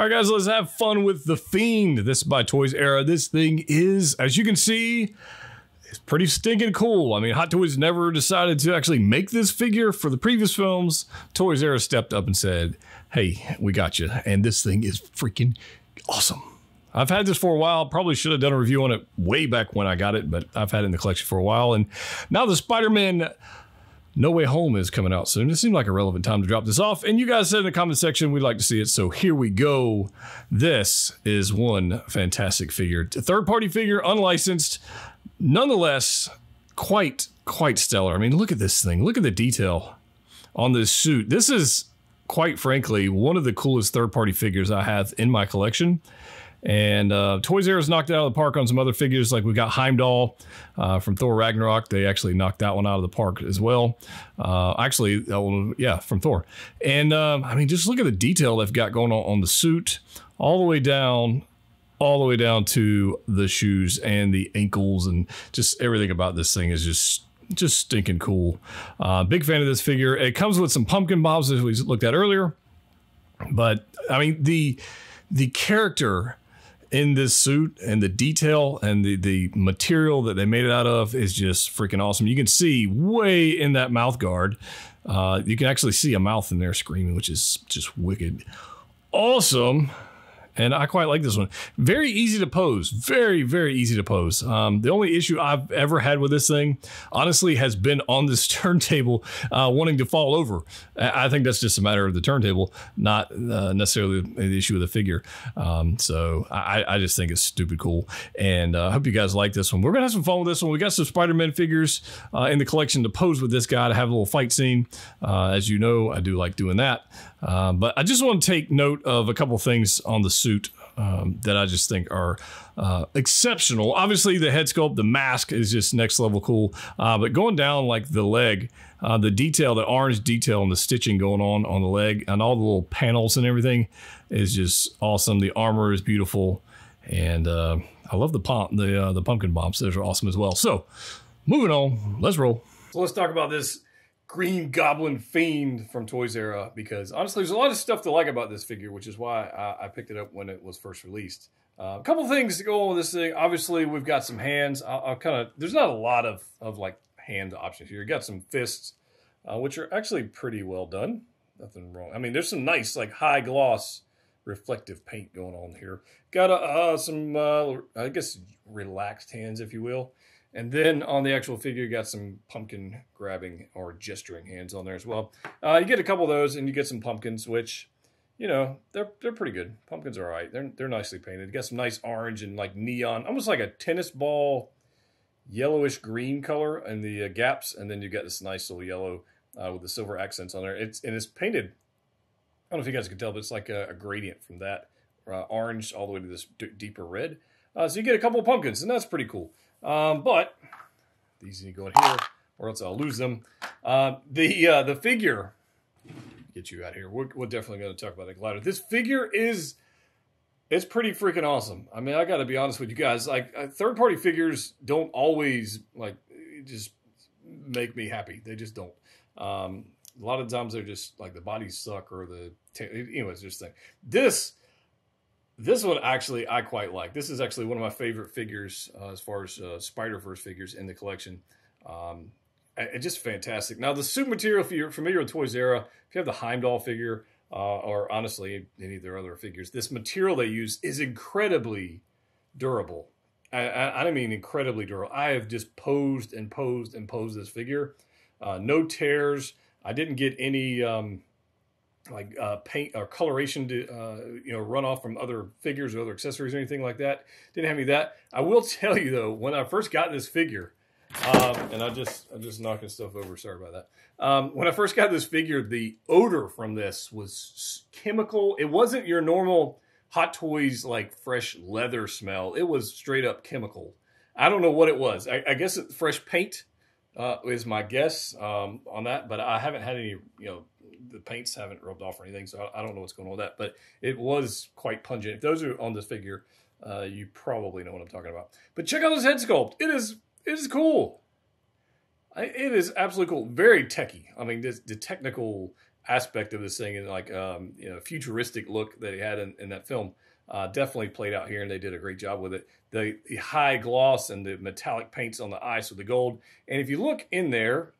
All right, guys, let's have fun with the Fiend. This is by Toys Era. This thing is, as you can see, it's pretty stinking cool. I mean, Hot Toys never decided to actually make this figure for the previous films. Toys Era stepped up and said, hey, we got you. And this thing is freaking awesome. I've had this for a while. Probably should have done a review on it way back when I got it, but I've had it in the collection for a while. And now the Spider-Man No Way Home is coming out soon. It seemed like a relevant time to drop this off. And you guys said in the comment section we'd like to see it. So here we go. This is one fantastic figure. A third-party figure, unlicensed. Nonetheless, quite stellar. I mean, look at this thing. Look at the detail on this suit. This is, quite frankly, one of the coolest third-party figures I have in my collection. And Toys R Us knocked it out of the park on some other figures. Like we got Heimdall from Thor Ragnarok. They actually knocked that one out of the park as well. Actually, that one, yeah, from Thor. And I mean, just look at the detail they've got going on the suit, all the way down to the shoes and the ankles, and just everything about this thing is just stinking cool. Big fan of this figure. It comes with some pumpkin bobs as we looked at earlier. But I mean, the character in this suit and the detail and the material that they made it out of is just freaking awesome. You can see way in that mouth guard. You can actually see a mouth in there screaming, which is just wicked awesome. And I quite like this one. Very easy to pose. Very easy to pose. The only issue I've ever had with this thing, honestly, has been on this turntable wanting to fall over. I think that's just a matter of the turntable, not necessarily the issue with the figure. So I just think it's stupid cool. And I hope you guys like this one. We're going to have some fun with this one. We got some Spider-Man figures in the collection to pose with this guy to have a little fight scene. As you know, I do like doing that. But I just want to take note of a couple things on the suit that I just think are exceptional. Obviously, the head sculpt, the mask is just next level cool. But going down like the leg, the detail, the orange detail and the stitching going on the leg and all the little panels and everything is just awesome. The armor is beautiful. And I love the pumpkin bombs. Those are awesome as well. So moving on, let's roll. So let's talk about this Green Goblin Fiend from Toys Era, because honestly, there's a lot of stuff to like about this figure, which is why I picked it up when it was first released. A couple things to go on with this thing. Obviously, we've got some hands. There's not a lot of like hand options here. You got some fists, which are actually pretty well done. Nothing wrong. I mean, there's some nice like high gloss reflective paint going on here. Got some, I guess, relaxed hands, if you will. And then on the actual figure, you got some pumpkin grabbing or gesturing hands on there as well. You get a couple of those, and you get some pumpkins, which, you know, they're pretty good. Pumpkins are all right. They're nicely painted. You got some nice orange and like neon, almost like a tennis ball, yellowish green color in the gaps, and then you got this nice little yellow with the silver accents on there. It's painted. I don't know if you guys can tell, but it's like a gradient from that orange all the way to this deeper red. So you get a couple of pumpkins, and that's pretty cool. But these need to go in here, or else I'll lose them. The figure, get you out here. We're definitely going to talk about the glider. This figure it's pretty freaking awesome. I mean, I got to be honest with you guys. Like third-party figures don't always like just make me happy. They just don't. A lot of times they're just like the bodies suck or anyways, just thing. This one, actually, I quite like. This is actually one of my favorite figures as far as Spider-Verse figures in the collection. It's just fantastic. Now, the suit material, if you're familiar with Toys Era, if you have the Heimdall figure, or honestly, any of their other figures, this material they use is incredibly durable. I mean incredibly durable. I have just posed and posed and posed this figure. No tears. I didn't get any... paint or coloration to run off from other figures or other accessories or anything like that. Didn't have any of that. I will tell you though, when I first got this figure, and I'm just knocking stuff over. Sorry about that. When I first got this figure, the odor from this was chemical. It wasn't your normal Hot Toys like fresh leather smell. It was straight up chemical. I don't know what it was. I guess it's fresh paint is my guess on that, but I haven't had any, the paints haven't rubbed off or anything, so I don't know what's going on with that, but it was quite pungent. If those are on this figure, you probably know what I'm talking about. But check out this head sculpt. It is cool. It is absolutely cool. Very techy. I mean, the technical aspect of this thing and like futuristic look that he had in that film definitely played out here, and they did a great job with it. The high gloss and the metallic paints on the ice with the gold. And if you look in there,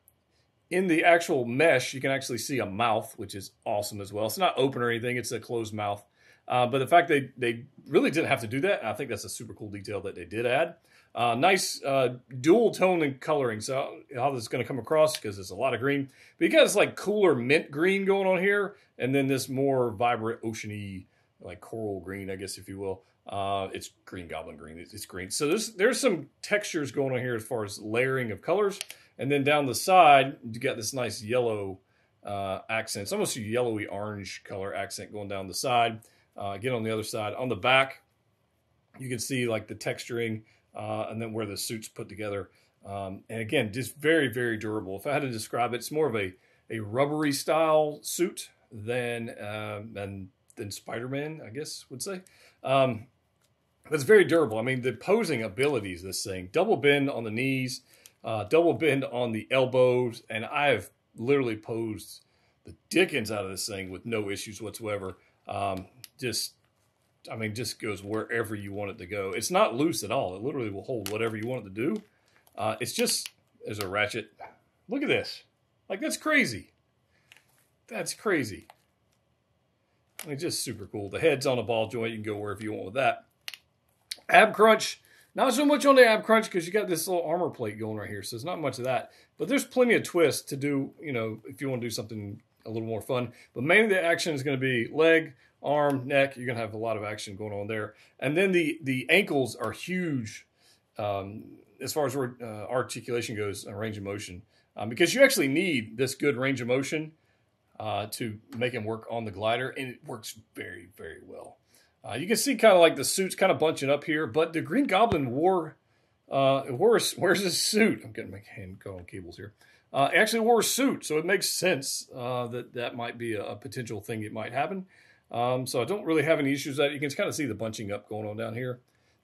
in the actual mesh, you can actually see a mouth, which is awesome as well. It's not open or anything. It's a closed mouth. But the fact they really didn't have to do that, I think that's a super cool detail that they did add. Nice dual tone and coloring. So how this is going to come across, because it's a lot of green. But you got this like cooler mint green going on here, and then this more vibrant oceany, like coral green, I guess, if you will. It's green goblin green. It's green. So there's some textures going on here as far as layering of colors. And then down the side, you got this nice yellow accent. It's almost a yellowy orange color accent going down the side. Again, on the other side. On the back, you can see like the texturing and then where the suit's put together. And again, just very, very durable. If I had to describe it, it's more of a rubbery style suit than Spider-Man, I guess, would say. But it's very durable. I mean, the posing abilities of this thing, double bend on the knees, double bend on the elbows, and I have literally posed the dickens out of this thing with no issues whatsoever. Just goes wherever you want it to go. It's not loose at all. It literally will hold whatever you want it to do. It's just, there's a ratchet. Look at this. Like, that's crazy. That's crazy. I mean, just super cool. The head's on a ball joint. You can go wherever you want with that. Ab crunch. Not so much on the ab crunch because you got this little armor plate going right here. So there's not much of that. But there's plenty of twists to do, if you want to do something a little more fun. But mainly the action is going to be leg, arm, neck. You're going to have a lot of action going on there. And then the ankles are huge as far as where articulation goes, range of motion. Because you actually need this good range of motion to make him work on the glider. And it works very, very well. You can see kind of like the suit's kind of bunching up here. But the Green Goblin wears his suit. I'm getting my hand caught on cables here. Actually wore a suit, so it makes sense that might be a potential thing that might happen. So I don't really have any issues with that. You can kind of see the bunching up going on down here.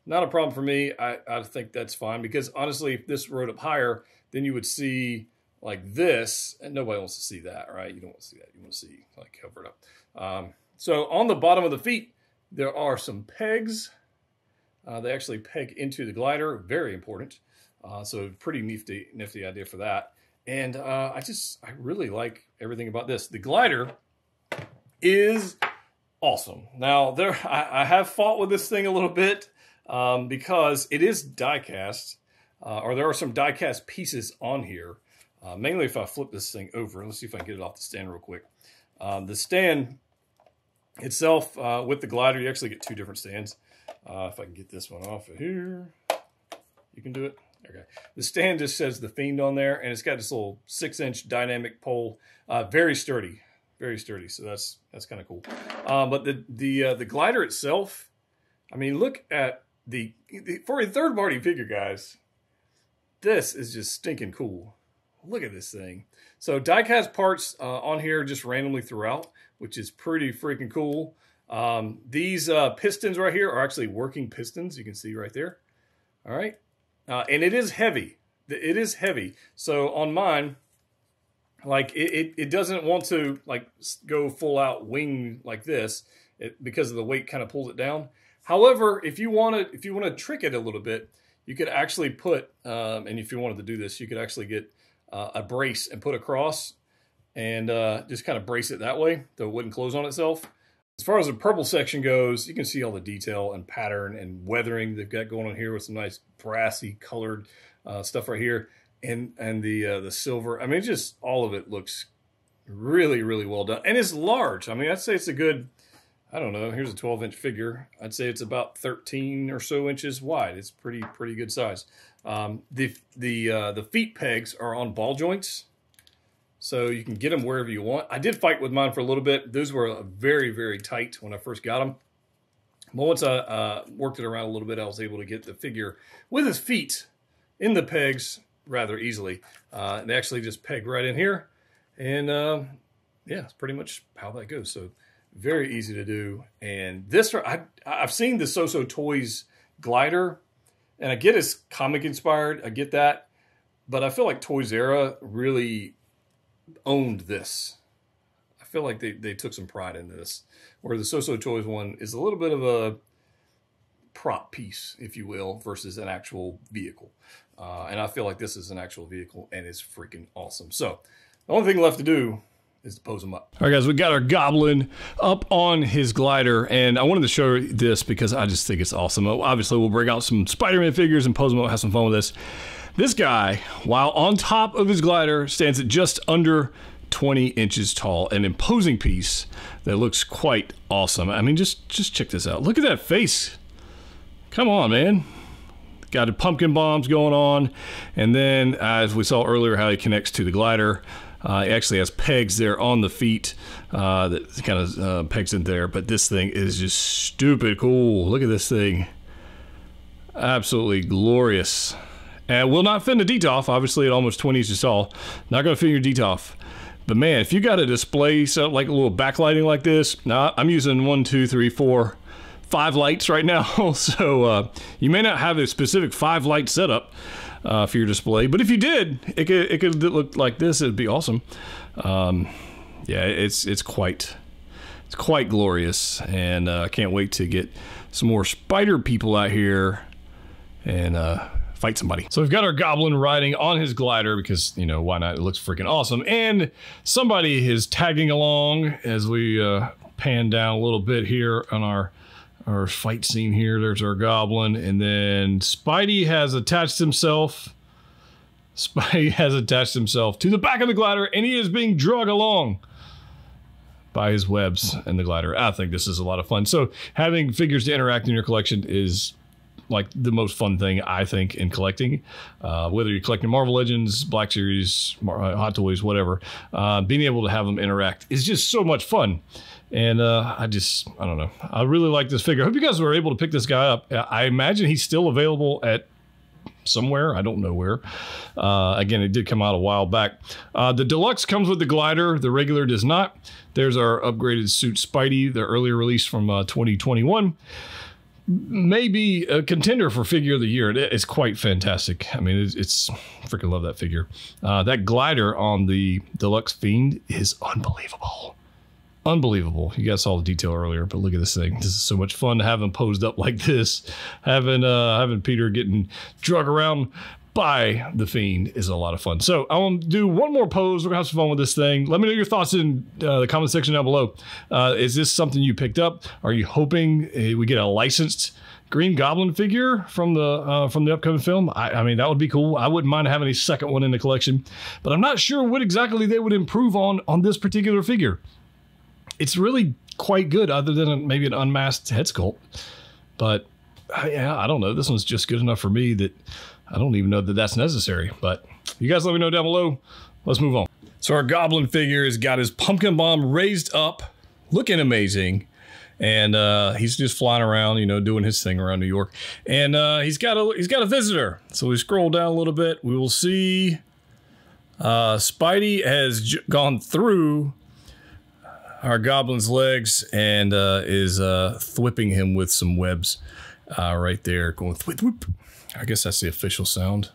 Not a problem for me. I think that's fine because honestly, if this rode up higher, then you would see like this, and nobody wants to see that, right? You don't want to see that. You want to see like cover it up. So on the bottom of the feet, there are some pegs. They actually peg into the glider. Very important. So pretty nifty idea for that. And I really like everything about this. The glider is awesome. Now, I have fought with this thing a little bit because it is die-cast, or there are some die-cast pieces on here. Mainly if I flip this thing over. Let's see if I can get it off the stand real quick. The stand itself, with the glider, you actually get two different stands. If I can get this one off of here, you can do it. Okay. The stand just says the Fiend on there, and it's got this little 6-inch dynamic pole. Very sturdy. Very sturdy. So that's kind of cool. But the glider itself, I mean, look at for a third-party figure, guys, this is just stinking cool. Look at this thing. So die-cast parts on here just randomly throughout, which is pretty freaking cool. These pistons right here are actually working pistons. You can see right there. All right. And it is heavy. It is heavy. So on mine, like it doesn't want to like go full out wing like this because of the weight kind of pulls it down. However, if you want to trick it a little bit, you could actually put, and if you wanted to do this, you could actually get a brace and put across and just kind of brace it that way so it wouldn't close on itself. As far as the purple section goes, you can see all the detail and pattern and weathering they've got going on here with some nice brassy colored stuff right here, and the silver. I mean, just all of it looks really, really well done, and it's large. I mean, I'd say it's a good, I don't know. Here's a 12-inch figure. I'd say it's about 13 or so inches wide. It's pretty good size. The feet pegs are on ball joints. So you can get them wherever you want. I did fight with mine for a little bit. Those were very, very tight when I first got them. But once I worked it around a little bit, I was able to get the figure with his feet in the pegs rather easily. They actually just peg right in here. And yeah, that's pretty much how that goes. So very easy to do. And this, I've seen the So-So Toys glider. And I get it's comic inspired. I get that. But I feel like Toys R Us really owned this. feel like they took some pride in this. Where the So Toys one is a little bit of a prop piece, if you will, versus an actual vehicle. And I feel like this is an actual vehicle, and it's freaking awesome. So the only thing left to do is to pose him up. All right, guys, we got our Goblin up on his glider, and I wanted to show this because I just think it's awesome. Obviously, we'll bring out some Spider-Man figures and pose him up, have some fun with this. This guy, while on top of his glider, stands at just under 20 inches tall, an imposing piece that looks quite awesome. I mean, just check this out. Look at that face. Come on, man. Got the pumpkin bombs going on, and then as we saw earlier how he connects to the glider, he actually has pegs there on the feet that kind of pegs in there, but this thing is just stupid cool. Look at this thing. Absolutely glorious. And will not fit in a DTOF, obviously at almost 20 inches tall. Not going to fit in your DTOF. But man, if you got a display set like a little backlighting like this, now I'm using 1, 2, 3, 4, 5 lights right now. So you may not have a specific 5 light setup for your display, but if you did, it could look like this. It'd be awesome. Yeah, it's quite glorious, and I can't wait to get some more spider people out here and fight somebody. So we've got our Goblin riding on his glider because, you know, why not? It looks freaking awesome. And somebody is tagging along as we pan down a little bit here on our fight scene here. There's our Goblin, and then Spidey has attached himself. Spidey has attached himself to the back of the glider, and he is being dragged along by his webs and the glider. I think this is a lot of fun. So having figures to interact in your collection is like the most fun thing, I think, in collecting. Whether you're collecting Marvel Legends, Black Series, Hot Toys, whatever, being able to have them interact is just so much fun. And I don't know. I really like this figure. I hope you guys were able to pick this guy up. I imagine he's still available at somewhere. I don't know where. Again, it did come out a while back. The deluxe comes with the glider. The regular does not. There's our upgraded suit Spidey, the earlier release from 2021. Maybe a contender for figure of the year. It's quite fantastic. I mean, it's freaking love that figure. That glider on the deluxe Fiend is unbelievable. Unbelievable. You guys saw the detail earlier, but look at this thing. This is so much fun to have him posed up like this. Having Peter getting drug around by the Fiend is a lot of fun. So I want to do one more pose. We're gonna have some fun with this thing. Let me know your thoughts in the comment section down below. Is this something you picked up? Are you hoping we get a licensed Green Goblin figure from the upcoming film? I mean, that would be cool. I wouldn't mind having a second one in the collection, but I'm not sure what exactly they would improve on this particular figure. It's really quite good, other than maybe an unmasked head sculpt. But yeah, I don't know. This one's just good enough for me that I don't even know that that's necessary. But you guys let me know down below. Let's move on. So our Goblin figure has got his pumpkin bomb raised up, looking amazing. And he's just flying around, you know, doing his thing around New York. And he's got a visitor. So we scroll down a little bit. We will see Spidey has gone through our Goblin's legs and is thwipping him with some webs right there, going thwip thwip. I guess that's the official sound.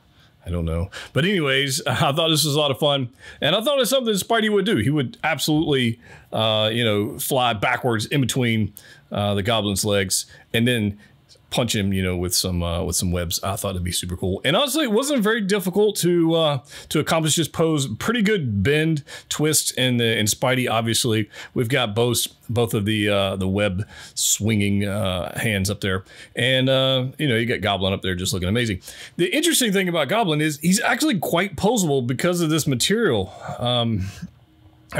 I don't know. But anyways, I thought this was a lot of fun, and I thought it's something Spidey would do. He would absolutely, you know, fly backwards in between the Goblin's legs and then punch him, you know, with some webs. I thought it'd be super cool. And honestly, it wasn't very difficult to accomplish this pose. Pretty good bend, twist in Spidey. Obviously, we've got both of the web swinging hands up there, and you know, you got Goblin up there just looking amazing. The interesting thing about Goblin is he's actually quite poseable because of this material. I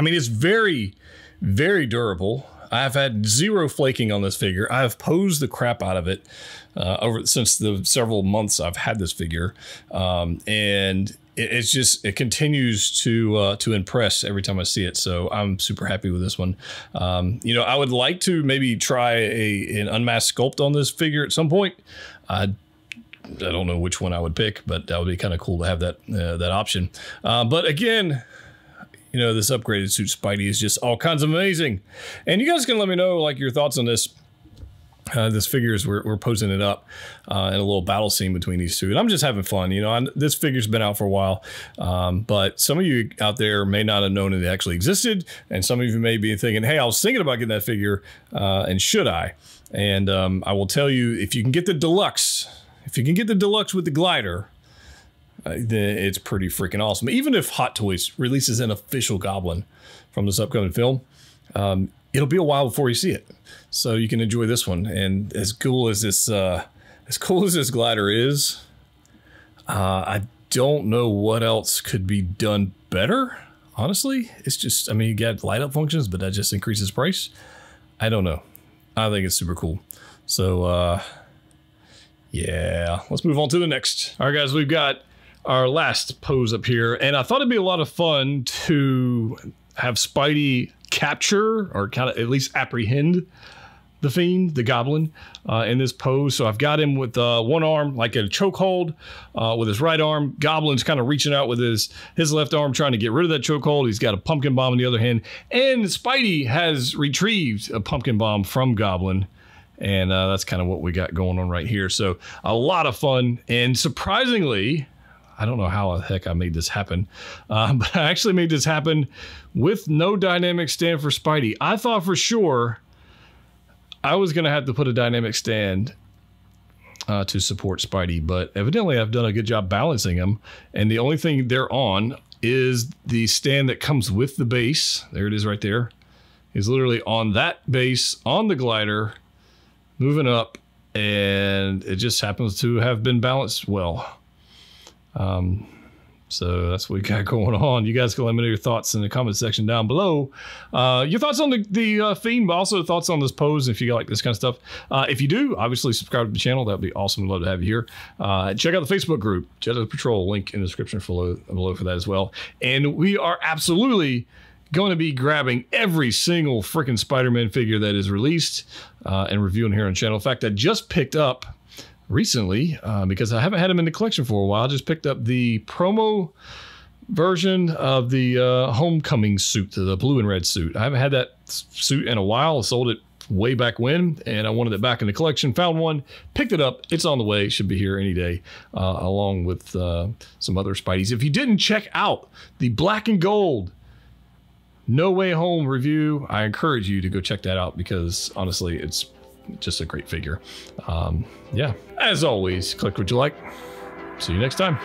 mean, it's very, very durable. I've had zero flaking on this figure. I've posed the crap out of it since the several months I've had this figure, and it continues to impress every time I see it. So I'm super happy with this one. You know, I would like to maybe try an unmasked sculpt on this figure at some point. I don't know which one I would pick, but that would be kind of cool to have that option. But again, you know, this upgraded suit Spidey is just all kinds of amazing. And you guys can let me know, like, your thoughts on this This figure is we're posing it up in a little battle scene between these two, and I'm just having fun. You know, this figure's been out for a while, but some of you out there may not have known it actually existed, and some of you may be thinking, "Hey, I was thinking about getting that figure, and should I?" And I will tell you, if you can get the deluxe, with the glider, it's pretty freaking awesome. Even if Hot Toys releases an official Goblin from this upcoming film, it'll be a while before you see it. So you can enjoy this one. And as cool as this glider is, I don't know what else could be done better. Honestly, it's just, I mean, you got light up functions, but that just increases price. I don't know. I think it's super cool. So, yeah, let's move on to the next. All right, guys, we've got our last pose up here, and I thought it'd be a lot of fun to have Spidey capture, or kind of at least apprehend, the Fiend, the Goblin, in this pose. So I've got him with one arm like a chokehold, with his right arm. Goblin's kind of reaching out with his left arm, trying to get rid of that chokehold. He's got a pumpkin bomb in the other hand, and Spidey has retrieved a pumpkin bomb from Goblin, and that's kind of what we got going on right here. So a lot of fun, and surprisingly, I don't know how the heck I made this happen, but I actually made this happen with no dynamic stand for Spidey. I thought for sure I was going to have to put a dynamic stand to support Spidey, but evidently I've done a good job balancing them, and the only thing they're on is the stand that comes with the base. There it is right there. He's literally on that base, on the glider, moving up, and it just happens to have been balanced well. So that's what we got going on. You guys can let me know your thoughts in the comment section down below. Your thoughts on the Fiend, but also thoughts on this pose if you like this kind of stuff. If you do, obviously subscribe to the channel. That'd be awesome. I'd love to have you here. Check out the Facebook group, Jedha Patrol, link in the description below for that as well. And we are absolutely going to be grabbing every single freaking Spider-Man figure that is released and reviewing here on the channel. In fact, I just picked up recently, because I haven't had them in the collection for a while, I just picked up the promo version of the Homecoming suit, the blue and red suit. I haven't had that suit in a while. I sold it way back when, and I wanted it back in the collection. Found one, picked it up. It's on the way. Should be here any day, along with some other Spideys. If you didn't check out the black and gold No Way Home review, I encourage you to go check that out, because honestly, it's just a great figure. Yeah, as always, click what you like. See you next time.